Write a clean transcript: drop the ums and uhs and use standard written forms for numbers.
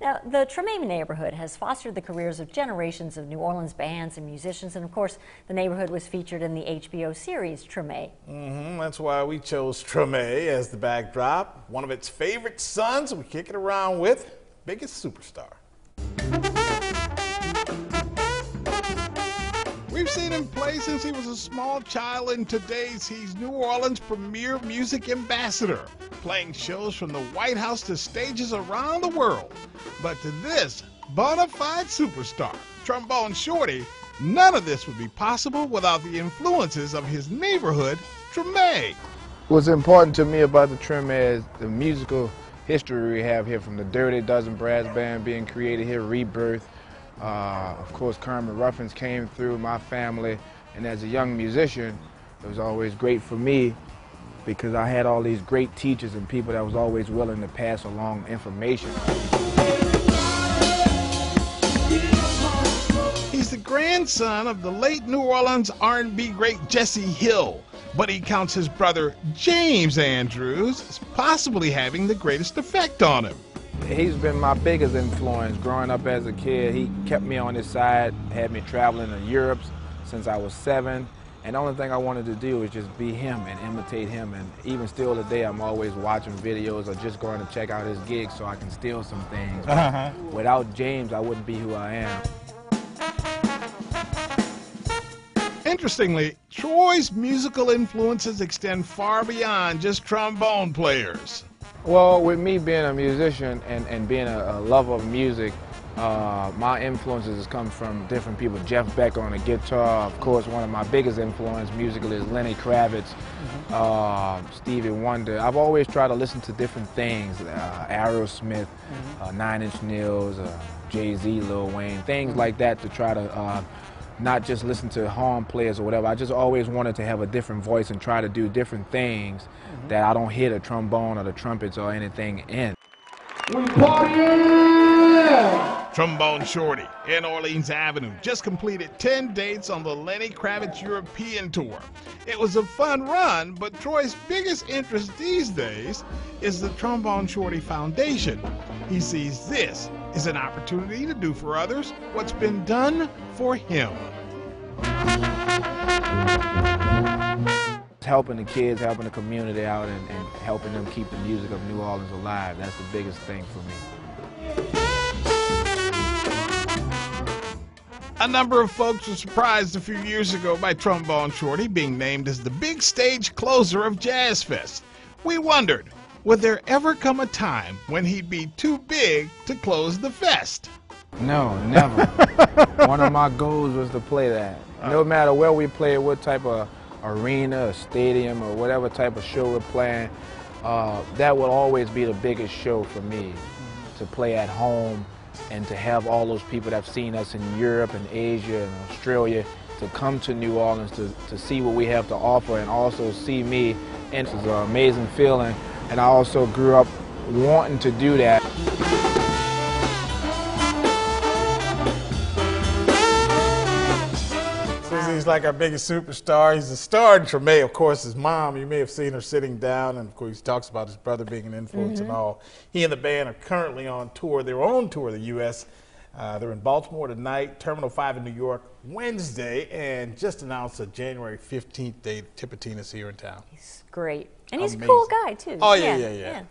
Now, the Trombone neighborhood has fostered the careers of generations of New Orleans bands and musicians, and of course, the neighborhood was featured in the HBO series Trombone. That's why we chose Trombone as the backdrop. One of its favorite sons we kick it around with, biggest superstar. We've seen him play since he was a small child, and today he's New Orleans' premier music ambassador, playing shows from the White House to stages around the world. But to this bona fide superstar, Trombone Shorty, none of this would be possible without the influences of his neighborhood, Trombone. What's important to me about the Trombone is the musical history we have here, from the Dirty Dozen Brass Band being created here, Rebirth. Of course, Kermit Ruffins came through my family, and as a young musician, it was always great for me because I had all these great teachers and people that was always willing to pass along information. He's the grandson of the late New Orleans R&B great Jesse Hill, but he counts his brother James Andrews as possibly having the greatest effect on him. He's been my biggest influence growing up as a kid. He kept me on his side, had me traveling to Europe since I was 7. And the only thing I wanted to do was just be him and imitate him. And even still today, I'm always watching videos or just going to check out his gigs so I can steal some things. Without James, I wouldn't be who I am. Interestingly, Troy's musical influences extend far beyond just trombone players. Well, with me being a musician and being a lover of music, my influences come from different people. Jeff Beck on the guitar, of course. One of my biggest influences musically is Lenny Kravitz, Stevie Wonder. I've always tried to listen to different things, Aerosmith, 9 Inch Nails, Jay-Z, Lil Wayne, things like that, to try to not just listen to horn players or whatever. I just always wanted to have a different voice and try to do different things that I don't hear the trombone or the trumpets or anything in. We Trombone Shorty in Orleans Avenue just completed 10 dates on the Lenny Kravitz European Tour. It was a fun run, but Troy's biggest interest these days is the Trombone Shorty Foundation. He sees this as an opportunity to do for others what's been done for him. Helping the kids, helping the community out, and helping them keep the music of New Orleans alive. That's the biggest thing for me. A number of folks were surprised a few years ago by Trombone Shorty being named as the big stage closer of Jazz Fest. We wondered, would there ever come a time when he'd be too big to close the fest? No, never. One of my goals was to play that. No matter where we play, what type of arena, or stadium, or whatever type of show we're playing, that will always be the biggest show for me, to play at home and to have all those people that have seen us in Europe and Asia and Australia to come to New Orleans to see what we have to offer and also see me. And it's an amazing feeling, and I also grew up wanting to do that. He's like our biggest superstar. He's a star in Trombone. Of course, his mom, you may have seen her sitting down, and of course he talks about his brother being an influence and all. He and the band are currently on tour, their own tour of the U.S. They're in Baltimore tonight, Terminal 5 in New York Wednesday, and just announced a January 15th date. Tipitina's here in town. He's great. And he's Amazing. a cool guy, too. Oh, yeah.